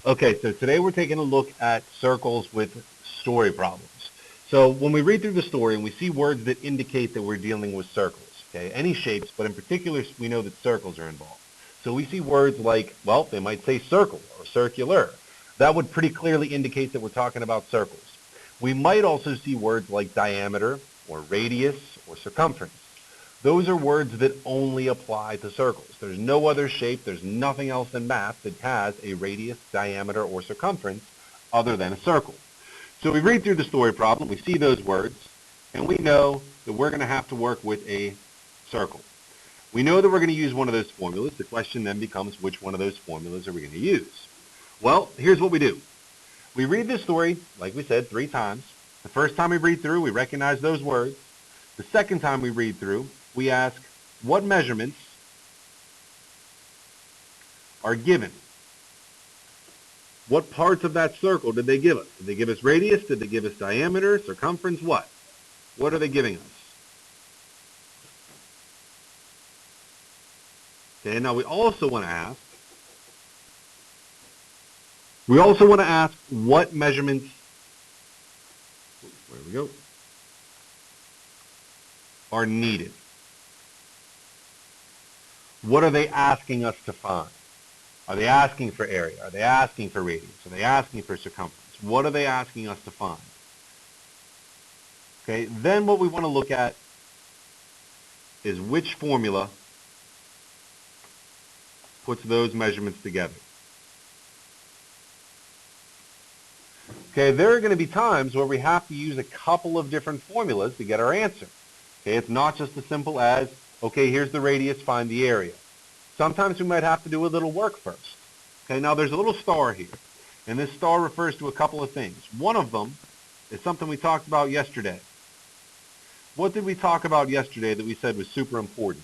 Okay, so today we're taking a look at circles with story problems. So when we read through the story and we see words that indicate that we're dealing with circles, okay, any shapes, but in particular we know that circles are involved. So we see words like, well, they might say circle or circular. That would pretty clearly indicate that we're talking about circles. We might also see words like diameter or radius or circumference. Those are words that only apply to circles. There's no other shape, there's nothing else in math that has a radius, diameter, or circumference other than a circle. So we read through the story problem, we see those words, and we know that we're going to have to work with a circle. We know that we're going to use one of those formulas. The question then becomes, which one of those formulas are we going to use? Well, here's what we do. We read this story, like we said, 3 times. The first time we read through, we recognize those words. The second time we read through, we ask, what measurements are given? What parts of that circle did they give us? Did they give us radius? Did they give us diameter? Circumference? What? What are they giving us? Okay, now we also want to ask what measurements, where we go, are needed. What are they asking us to find? Are they asking for area? Are they asking for radius? Are they asking for circumference? What are they asking us to find? Okay, then what we want to look at is which formula puts those measurements together. Okay, there are going to be times where we have to use a couple of different formulas to get our answer. Okay, it's not just as simple as, okay, here's the radius, find the area. Sometimes we might have to do a little work first. Okay, now there's a little star here, and this star refers to a couple of things. One of them is something we talked about yesterday. What did we talk about yesterday that we said was super important?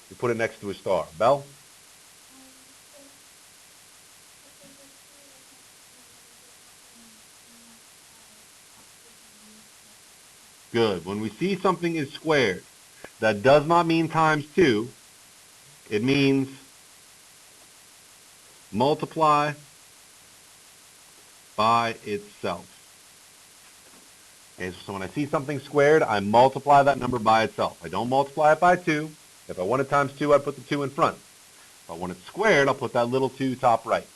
We put it next to a star. Belle? Good. When we see something is squared, that does not mean times 2. It means multiply by itself. Okay, so when I see something squared, I multiply that number by itself. I don't multiply it by 2. If I want it times 2, I put the 2 in front. If I want it squared, I'll put that little 2 top right.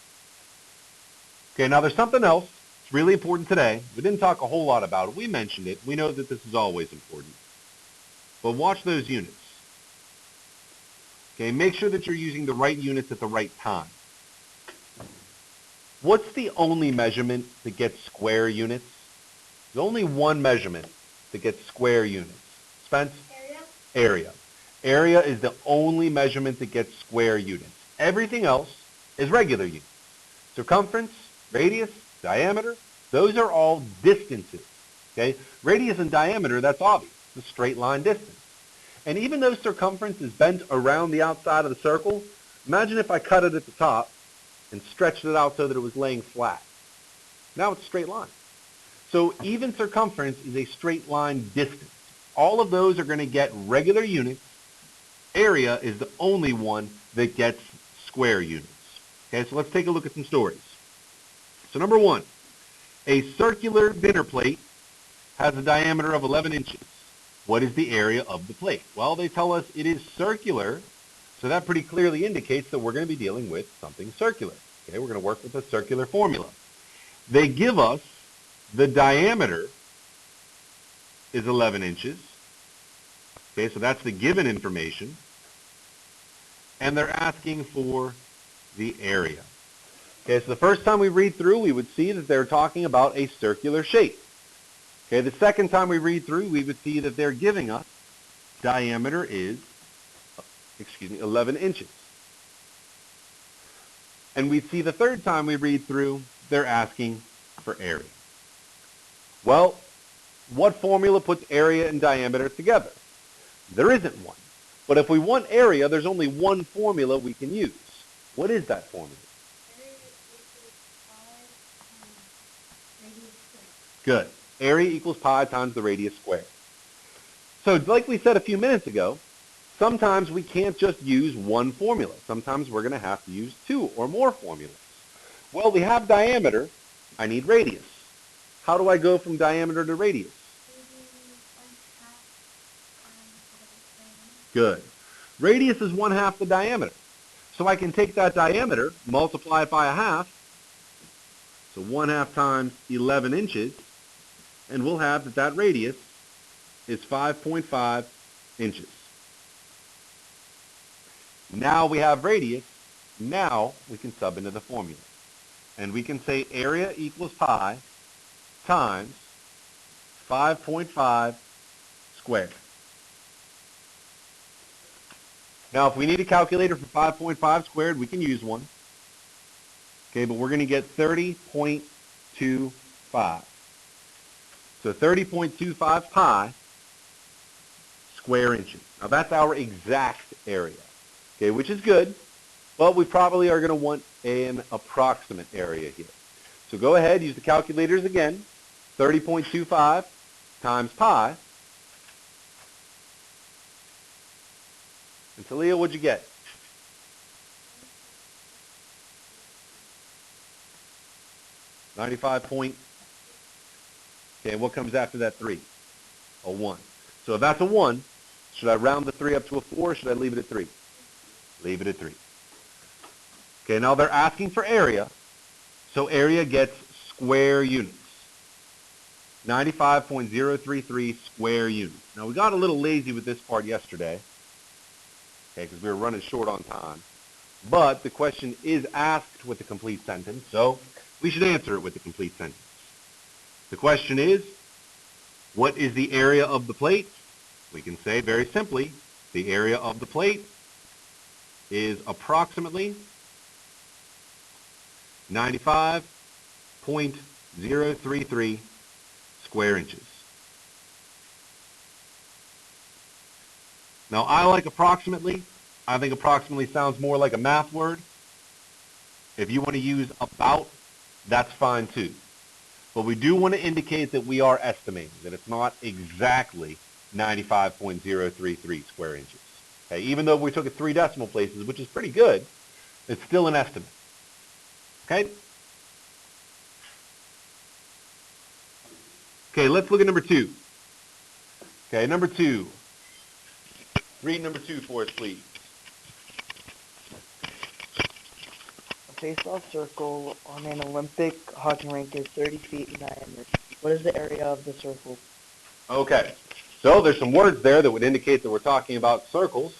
Okay, now there's something else. It's really important today. We didn't talk a whole lot about it. We mentioned it. We know that this is always important. But watch those units. Okay, make sure that you're using the right units at the right time. What's the only measurement that gets square units? There's only one measurement that gets square units. Spence? Area. Area. Area is the only measurement that gets square units. Everything else is regular units. Circumference, radius, diameter, those are all distances. Okay? Radius and diameter, that's obvious. It's a straight line distance. And even though circumference is bent around the outside of the circle, imagine if I cut it at the top and stretched it out so that it was laying flat. Now it's a straight line. So even circumference is a straight line distance. All of those are going to get regular units. Area is the only one that gets square units. Okay, so let's take a look at some stories. So number 1, a circular dinner plate has a diameter of 11 inches. What is the area of the plate? Well, they tell us it is circular, so that pretty clearly indicates that we're going to be dealing with something circular. Okay, we're going to work with a circular formula. They give us the diameter is 11 inches. Okay, so that's the given information. And they're asking for the area. Okay, so the first time we read through, we would see that they're talking about a circular shape. Okay, the second time we read through, we would see that they're giving us diameter is, 11 inches. And we'd see the third time we read through, they're asking for area. Well, what formula puts area and diameter together? There isn't one. But if we want area, there's only one formula we can use. What is that formula? Good. Area equals pi times the radius squared. So like we said a few minutes ago, sometimes we can't just use one formula. Sometimes we're going to have to use 2 or more formulas. Well, we have diameter. I need radius. How do I go from diameter to radius? Good. Radius is 1/2 the diameter. So I can take that diameter, multiply it by 1/2, so 1/2 times 11 inches, and we'll have that radius is 5.5 inches. Now we have radius. Now we can sub into the formula. And we can say area equals pi times 5.5 squared. Now, if we need a calculator for 5.5 squared, we can use one. Okay, but we're going to get 30.25. So 30.25 pi square inches. Now, that's our exact area, okay, which is good, but we probably are going to want an approximate area here. So go ahead, use the calculators again. 30.25 times pi. And Talia, what'd you get? .95. Okay, what comes after that 3? A 1. So if that's a 1, should I round the 3 up to a 4 or should I leave it at 3? Leave it at 3. Okay, now they're asking for area. So area gets square units. 95.033 square units. Now we got a little lazy with this part yesterday. Okay, because we were running short on time. But the question is asked with the complete sentence, so we should answer it with the complete sentence. The question is, what is the area of the plate? We can say very simply, the area of the plate is approximately 95.033 square inches. Now, I like approximately. I think approximately sounds more like a math word. If you want to use about, that's fine too. But we do want to indicate that we are estimating, that it's not exactly 95.033 square inches. Okay, even though we took it 3 decimal places, which is pretty good, it's still an estimate. Okay? Okay, let's look at number 2. Okay, number 2. Read number 2 for us, please. A face-off circle on an Olympic hockey rink is 30 feet in diameter. What is the area of the circle? Okay, so there's some words there that would indicate that we're talking about circles.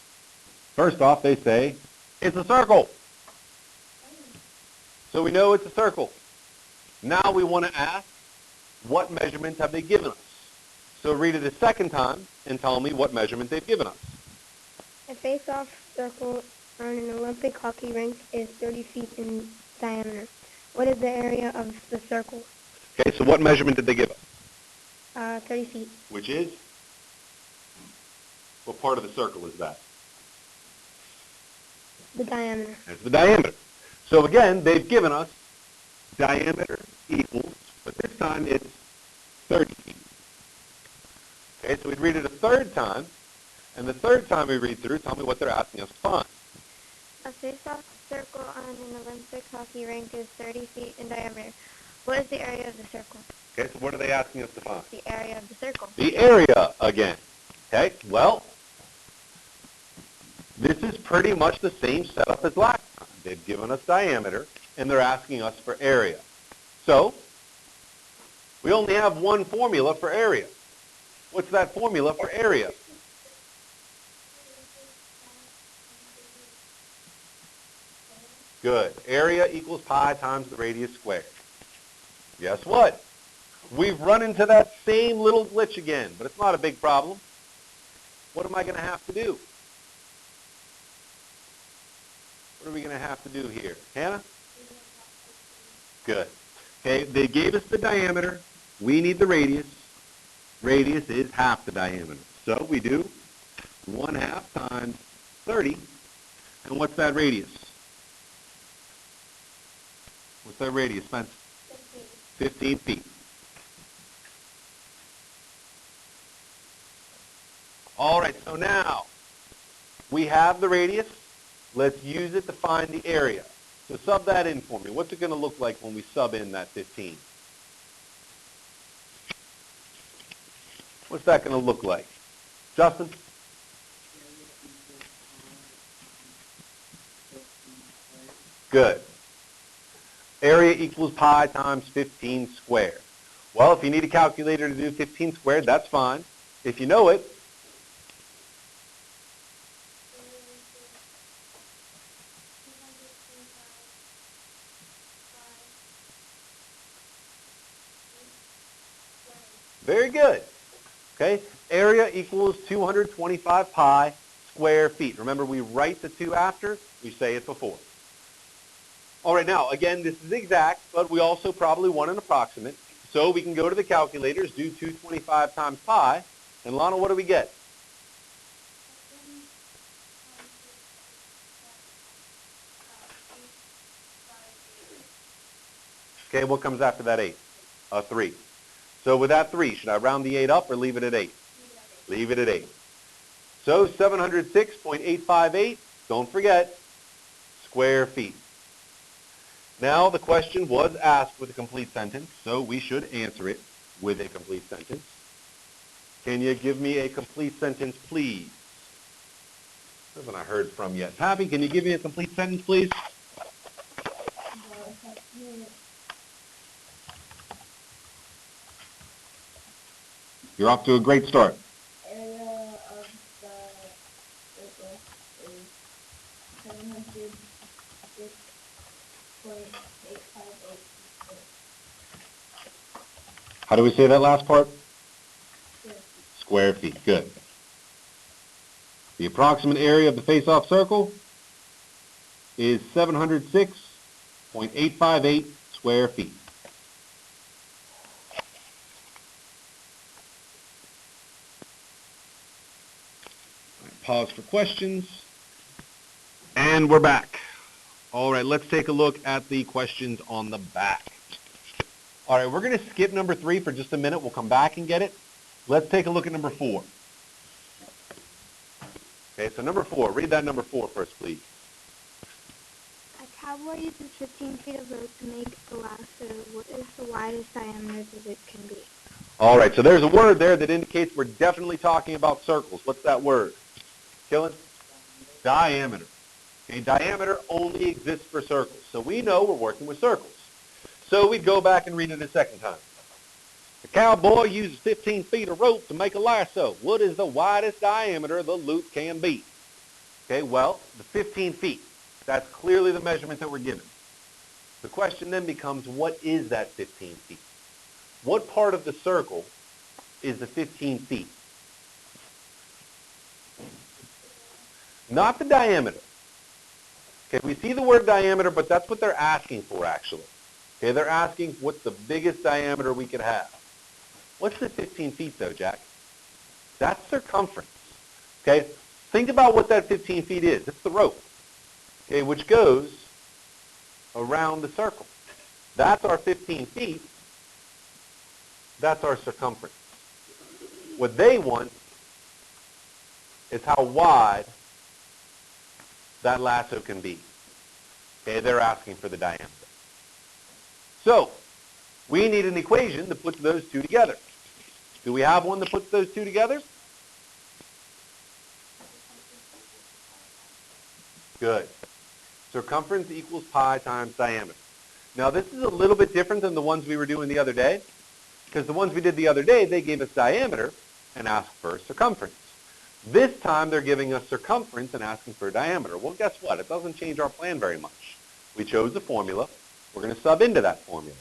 First off, they say, it's a circle. So we know it's a circle. Now we want to ask, what measurements have they given us? So read it a second time and tell me what measurement they've given us. A face-off circle on an Olympic hockey rink is 30 feet in diameter. What is the area of the circle? Okay, so what measurement did they give us? 30 feet. Which is? What part of the circle is that? The diameter. That's the diameter. So again, they've given us diameter equals, but this time it's 30 feet. Okay, so we'd read it a third time, and the third time we read through, tell me what they're asking us to find. A face-off circle on an Olympic hockey rink is 30 feet in diameter. What is the area of the circle? Okay, so what are they asking us to find? The area of the circle. The area again. Okay, well, this is pretty much the same setup as last time. They've given us diameter, and they're asking us for area. So, we only have one formula for area. What's that formula for area? Good. Area equals pi times the radius squared. Guess what? We've run into that same little glitch again, but it's not a big problem. What am I going to have to do? What are we going to have to do here? Hannah? Good. Okay, they gave us the diameter. We need the radius. Radius is half the diameter. So we do 1/2 times 30. And what's that radius? What's that radius, Spence? 15 feet. All right, so now we have the radius. Let's use it to find the area. So sub that in for me. What's it going to look like when we sub in that 15? What's that going to look like? Justin? Good. Area equals pi times 15 squared. Well, if you need a calculator to do 15 squared, that's fine. If you know it, very good. Okay, area equals 225 pi square feet. Remember, we write the 2 after, we say it before. All right, now, again, this is exact, but we also probably want an approximate. So we can go to the calculators, do 225 times pi, and Lana, what do we get? Okay, what comes after that 8? A 3. So with that 3, should I round the 8 up or leave it at 8? Leave it at 8. So 706.858, don't forget, square feet. Now the question was asked with a complete sentence, so we should answer it with a complete sentence. Can you give me a complete sentence, please? Haven't I heard from yet? Pappy, can you give me a complete sentence, please? You're off to a great start. Area of the circle is 706.858. How do we say that last part? Square feet. Square feet. Good. The approximate area of the face-off circle is 706.858 square feet. Pause for questions. And we're back. All right, let's take a look at the questions on the back. All right, we're going to skip number 3 for just a minute. We'll come back and get it. Let's take a look at number 4. Okay, so number 4. Read that number 4 first, please. A cowboy uses 15 feet of rope to make a lasso. What is the widest diameter the loop can be? All right, so there's a word there that indicates we're definitely talking about circles. What's that word? Killen? Diameter. Okay, diameter only exists for circles. So we know we're working with circles. So we'd go back and read it a second time. The cowboy uses 15 feet of rope to make a lasso. What is the widest diameter the loop can be? Okay, well, the 15 feet. That's clearly the measurement that we're given. The question then becomes, what is that 15 feet? What part of the circle is the 15 feet? Not the diameter. Okay, we see the word diameter, but that's what they're asking for, actually. Okay, they're asking what's the biggest diameter we could have. What's the 15 feet, though, Jack? That's circumference. Okay, think about what that 15 feet is. It's the rope, okay, which goes around the circle. That's our 15 feet. That's our circumference. What they want is how wide that lasso can be. Okay, they're asking for the diameter. So, we need an equation to put those two together. Do we have one that puts those two together? Good. Circumference equals pi times diameter. Now, this is a little bit different than the ones we were doing the other day, because the ones we did the other day, they gave us diameter and asked for circumference. This time, they're giving us circumference and asking for diameter. Well, guess what? It doesn't change our plan very much. We chose a formula. We're going to sub into that formula.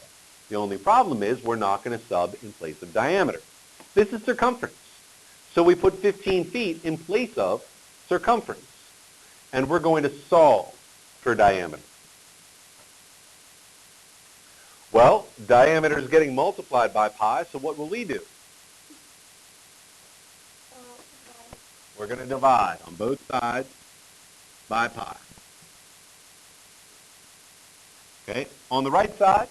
The only problem is we're not going to sub in place of diameter. This is circumference. So we put 15 feet in place of circumference. And we're going to solve for diameter. Well, diameter is getting multiplied by pi, so what will we do? We're going to divide on both sides by pi. Okay, on the right side,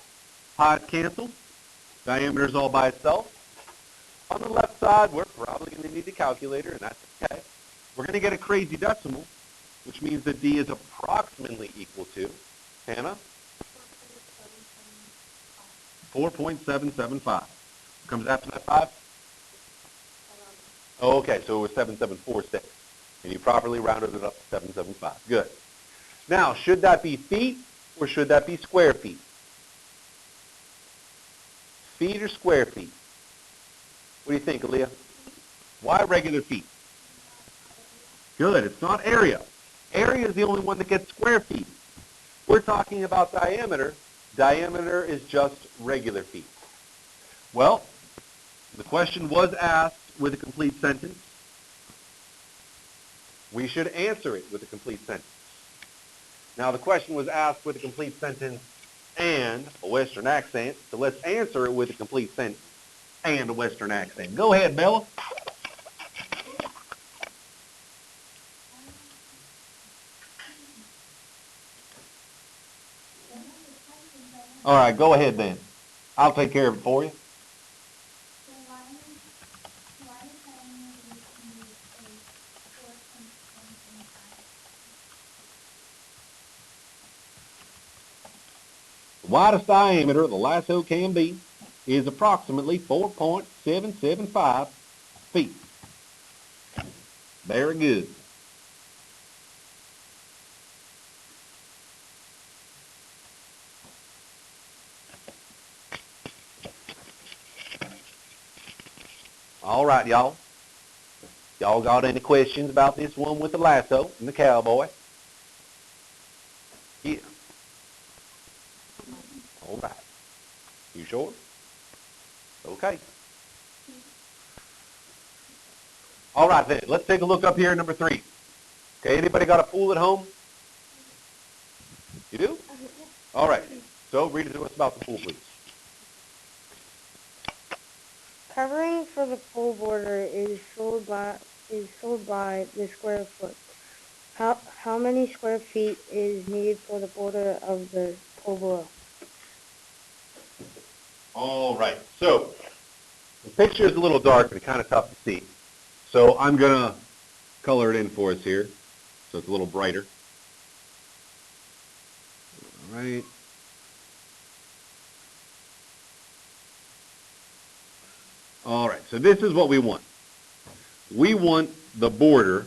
pi's cancel. Diameter is all by itself. On the left side, we're probably going to need the calculator, and that's okay. We're going to get a crazy decimal, which means that d is approximately equal to Hannah? 4.775. Comes after that 5? Oh, okay, so it was 7746. And you properly rounded it up to 775. Good. Now, should that be feet or should that be square feet? Feet or square feet? What do you think, Aaliyah? Why regular feet? Good. It's not area. Area is the only one that gets square feet. We're talking about diameter. Diameter is just regular feet. Well, the question was asked with a complete sentence. We should answer it with a complete sentence. Now, the question was asked with a complete sentence and a Western accent, so let's answer it with a complete sentence and a Western accent. Go ahead, Bella. All right, go ahead then. I'll take care of it for you. The widest diameter the lasso can be is approximately 4.775 feet. Very good. All right, y'all. Y'all got any questions about this one with the lasso and the cowboy? Yeah. All right. You sure? Okay. All right then. Let's take a look up here at number 3. Okay. Anybody got a pool at home? You do? All right. So read it to us about the pool, please. Covering for the pool border is sold by the square foot. How many square feet is needed for the border of the pool below? All right. So the picture is a little dark and kind of tough to see. So I'm going to color it in for us here so it's a little brighter. All right. All right. So this is what we want. We want the border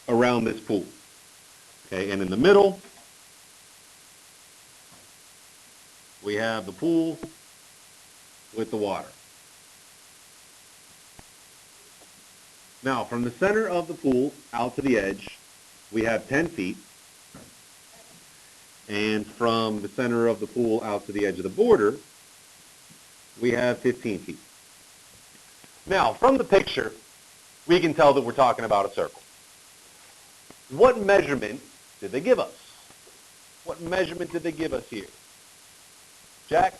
around this pool. Okay, and in the middle, we have the pool with the water. Now, from the center of the pool out to the edge, we have 10 feet. And from the center of the pool out to the edge of the border, we have 15 feet. Now, from the picture, we can tell that we're talking about a circle. What measurement did they give us? What measurement did they give us here? Jack?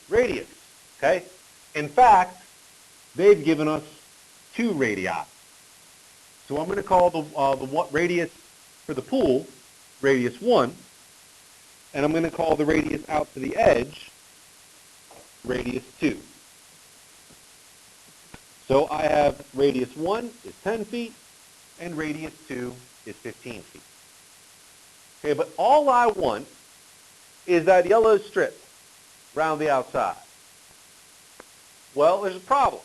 Radius, okay? In fact, they've given us 2 radii. So I'm going to call the radius for the pool radius 1, and I'm going to call the radius out to the edge radius 2. So I have radius 1 is 10 feet, and radius 2 is 15 feet. Okay, but all I want is that yellow strip around the outside. Well, there's a problem.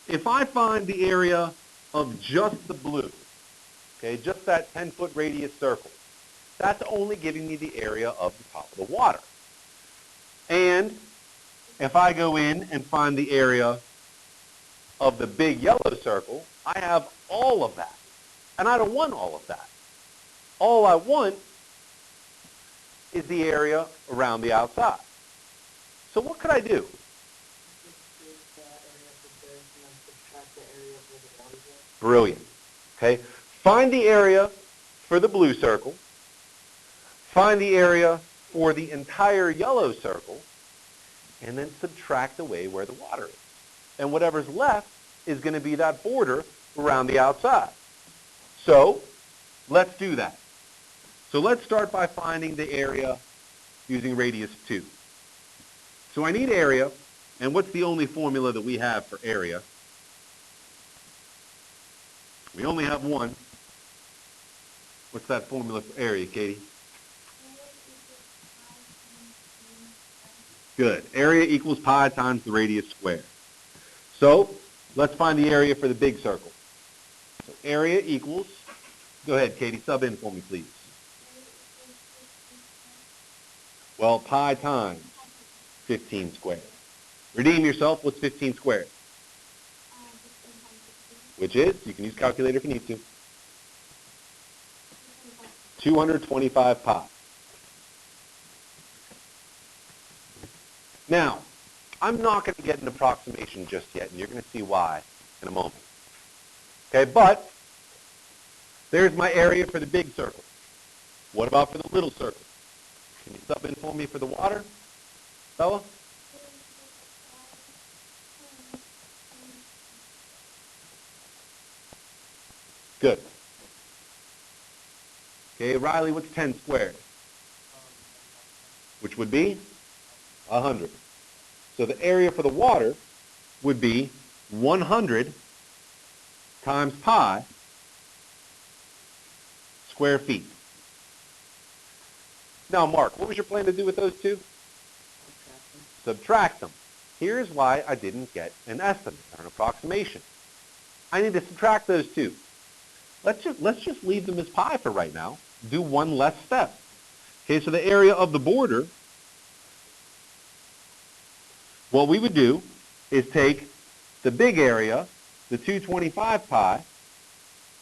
If I find the area of just the blue, okay, just that 10-foot radius circle, that's only giving me the area of the top of the water. And if I go in and find the area of the big yellow circle, I have all of that. And I don't want all of that. All I want is the area around the outside. So what could I do? Brilliant. Okay, find the area for the blue circle, find the area for the entire yellow circle, and then subtract away where the water is. And whatever's left is going to be that border around the outside. So let's do that. So let's start by finding the area using radius 2. So I need area And what's the only formula that we have for area? We only have one. What's that formula for area, Katie? Good. Area equals pi times the radius squared. So let's find the area for the big circle. So area equals, go ahead, Katie, sub in for me, please. Well, pi times 15 squared. Redeem yourself. What's 15 squared? Which is, you can use calculator if you need to, 225 pi. Now, I'm not going to get an approximation just yet, and you're going to see why in a moment. Okay, but there's my area for the big circle. What about for the little circle? Can you sub in for me for the water, Bella? Good. Okay, Riley, what's 10 squared? Which would be 100. So the area for the water would be 100 times pi square feet. Now, Mark, what was your plan to do with those two? Subtract them. Here's why I didn't get an estimate or an approximation. I need to subtract those two. Let's just leave them as pi for right now. Do one less step. Okay, so the area of the border, what we would do is take the big area, the 225 pi,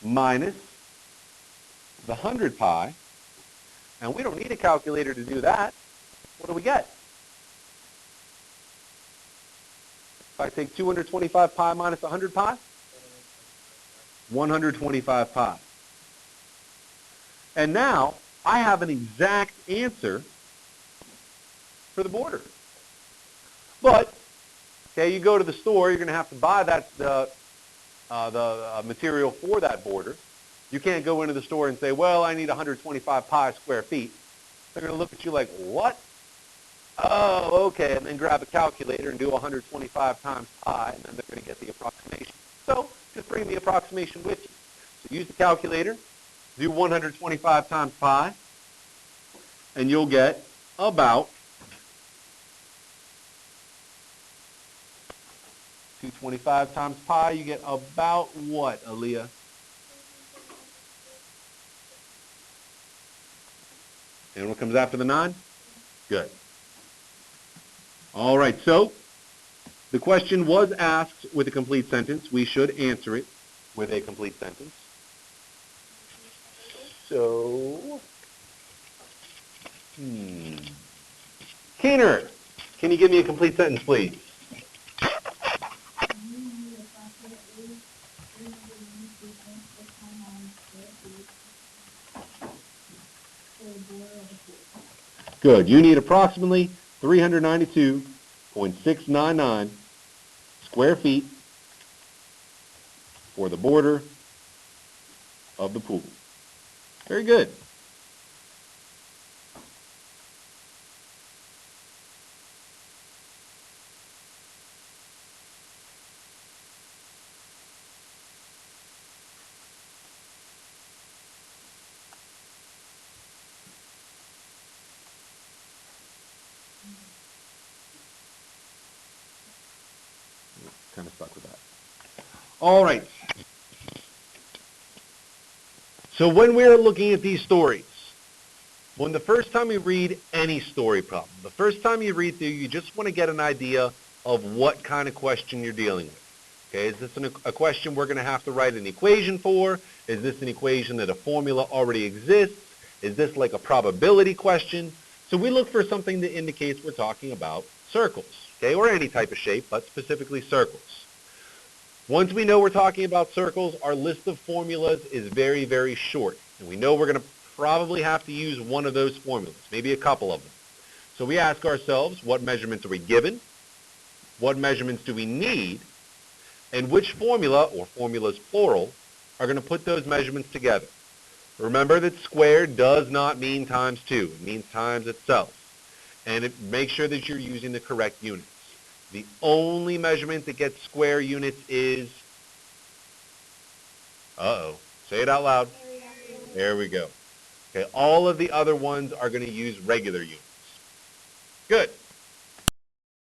minus the 100 pi, and we don't need a calculator to do that. What do we get? If I take 225 pi minus 100 pi, 125 pi. And now I have an exact answer for the border. But, okay, you go to the store, you're going to have to buy the material for that border. You can't go into the store and say, well, I need 125 pi square feet. They're going to look at you like, what? Oh, okay, and then grab a calculator and do 125 times pi, and then they're going to get the approximation. So just bring the approximation with you. So use the calculator, do 125 times pi, and you'll get about 225 times pi, you get about what, Aaliyah? And what comes after the 9? Good. All right, so the question was asked with a complete sentence. We should answer it with a complete sentence. So, Keener, can you give me a complete sentence, please? Good. You need approximately 392.699 square feet for the border of the pool. Very good. Kind of stuck with that. All right. So when we're looking at these stories, when the first time you read any story problem, the first time you read through, you just want to get an idea of what kind of question you're dealing with. Okay, is this a question we're going to have to write an equation for? Is this an equation that a formula already exists? Is this like a probability question? So we look for something that indicates we're talking about circles, okay, or any type of shape, but specifically circles. Once we know we're talking about circles, our list of formulas is very, very short. And we know we're going to probably have to use one of those formulas, maybe a couple of them. So we ask ourselves, what measurements are we given? What measurements do we need? And which formula, or formulas plural, are going to put those measurements together? Remember that squared does not mean times 2. It means times itself. And make sure that you're using the correct units. The only measurement that gets square units is, say it out loud. There we go. Okay, all of the other ones are going to use regular units. Good.